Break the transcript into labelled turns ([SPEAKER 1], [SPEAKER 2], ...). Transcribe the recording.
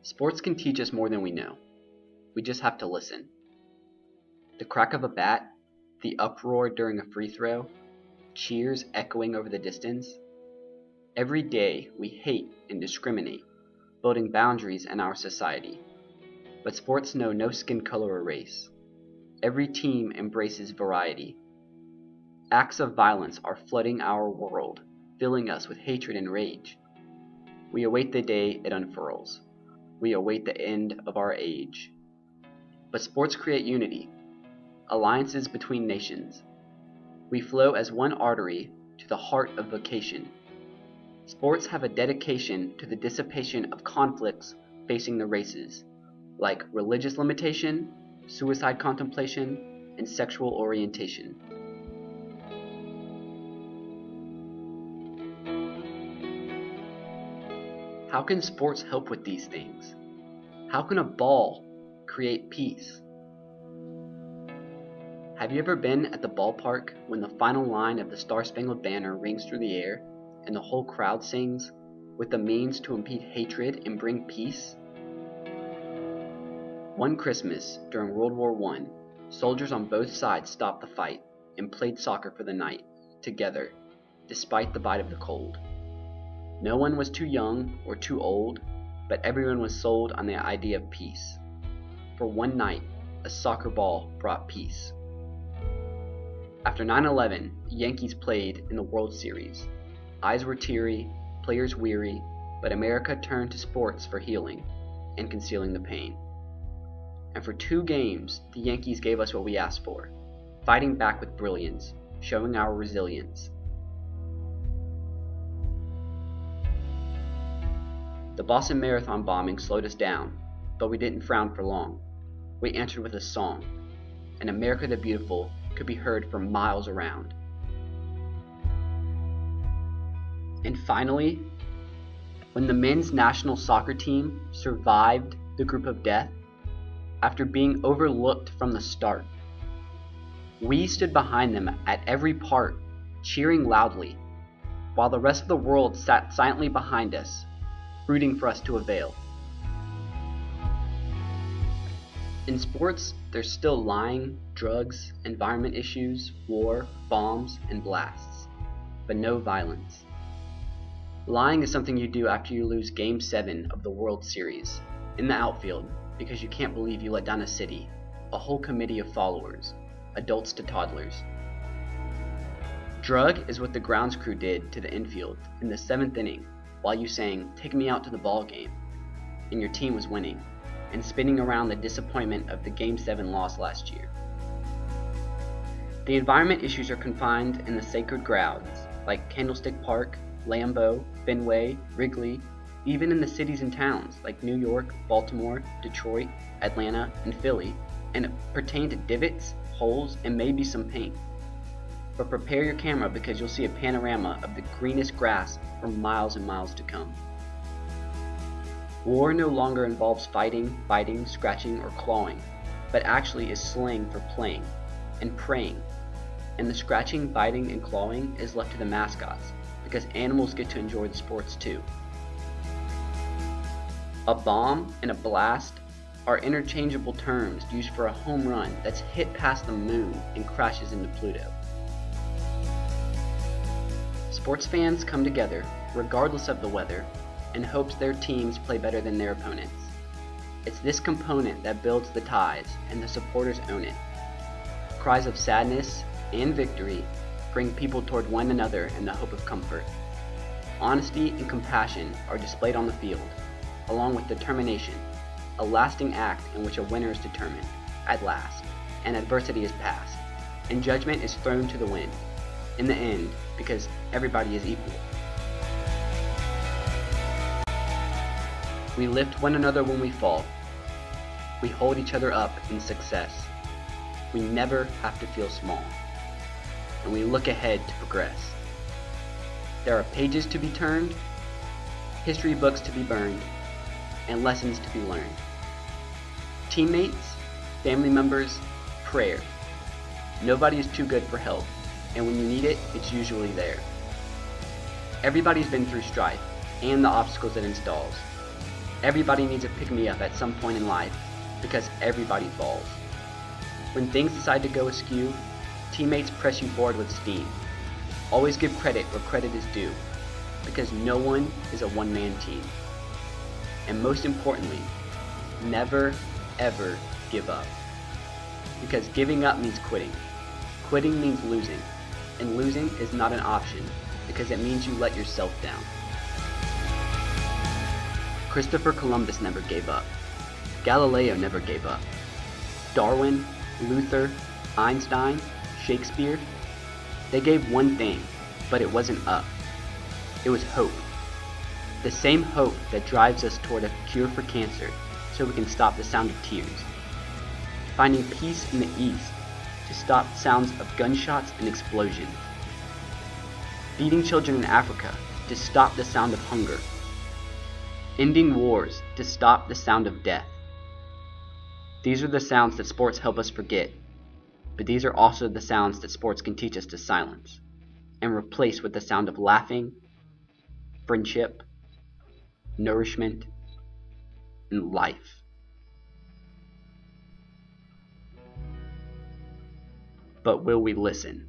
[SPEAKER 1] Sports can teach us more than we know. We just have to listen. The crack of a bat, the uproar during a free throw, cheers echoing over the distance. Every day we hate and discriminate, building boundaries in our society. But sports know no skin color or race. Every team embraces variety. Acts of violence are flooding our world, filling us with hatred and rage. We await the day it unfurls. We await the end of our age. But sports create unity, alliances between nations. We flow as one artery to the heart of vocation. Sports have a dedication to the dissipation of conflicts facing the races, like religious limitation, suicide contemplation, and sexual orientation. How can sports help with these things? How can a ball create peace? Have you ever been at the ballpark when the final line of the Star-Spangled Banner rings through the air and the whole crowd sings, with the means to impede hatred and bring peace? One Christmas, during World War I, soldiers on both sides stopped the fight and played soccer for the night, together, despite the bite of the cold. No one was too young or too old, but everyone was sold on the idea of peace. For one night, a soccer ball brought peace. After 9/11, the Yankees played in the World Series. Eyes were teary, players weary, but America turned to sports for healing and concealing the pain. And for 2 games, the Yankees gave us what we asked for, fighting back with brilliance, showing our resilience. The Boston Marathon bombing slowed us down, but we didn't frown for long. We answered with a song, and America the Beautiful could be heard for miles around. And finally, when the men's national soccer team survived the group of death, after being overlooked from the start, we stood behind them at every part, cheering loudly, while the rest of the world sat silently behind us, rooting for us to avail. In sports, there's still lying, drugs, environment issues, war, bombs, and blasts, but no violence. Lying is something you do after you lose Game 7 of the World Series, in the outfield, because you can't believe you let down a city, a whole committee of followers, adults to toddlers. Drug is what the grounds crew did to the infield in the 7th inning, while you sang, "Take me out to the ball game," and your team was winning, and spinning around the disappointment of the Game 7 loss last year. The environment issues are confined in the sacred grounds, like Candlestick Park, Lambeau, Fenway, Wrigley, even in the cities and towns like New York, Baltimore, Detroit, Atlanta, and Philly, and pertain to divots, holes, and maybe some paint. But prepare your camera because you'll see a panorama of the greenest grass for miles and miles to come. War no longer involves fighting, biting, scratching, or clawing, but actually is slang for playing and praying. And the scratching, biting, and clawing is left to the mascots, because animals get to enjoy the sports too. A bomb and a blast are interchangeable terms used for a home run that's hit past the moon and crashes into Pluto. Sports fans come together, regardless of the weather, in hopes their teams play better than their opponents. It's this component that builds the ties, and the supporters own it. Cries of sadness and victory bring people toward one another in the hope of comfort. Honesty and compassion are displayed on the field, along with determination, a lasting act in which a winner is determined, at last, and adversity is passed, and judgment is thrown to the wind, in the end, because everybody is equal. We lift one another when we fall. We hold each other up in success. We never have to feel small. And we look ahead to progress. There are pages to be turned, history books to be burned, and lessons to be learned. Teammates, family members, prayer. Nobody is too good for help, and when you need it, it's usually there. Everybody's been through strife, and the obstacles it installs. Everybody needs a pick-me-up at some point in life, because everybody falls. When things decide to go askew, teammates press you forward with steam. Always give credit where credit is due, because no one is a one-man team. And most importantly, never, ever give up. Because giving up means quitting. Quitting means losing, and losing is not an option, because it means you let yourself down. Christopher Columbus never gave up. Galileo never gave up. Darwin, Luther, Einstein, Shakespeare, they gave one thing, but it wasn't up. It was hope. The same hope that drives us toward a cure for cancer so we can stop the sound of tears. Finding peace in the East to stop sounds of gunshots and explosions. Feeding children in Africa to stop the sound of hunger. Ending wars to stop the sound of death. These are the sounds that sports help us forget, but these are also the sounds that sports can teach us to silence and replace with the sound of laughing, friendship, nourishment, and life. But will we listen?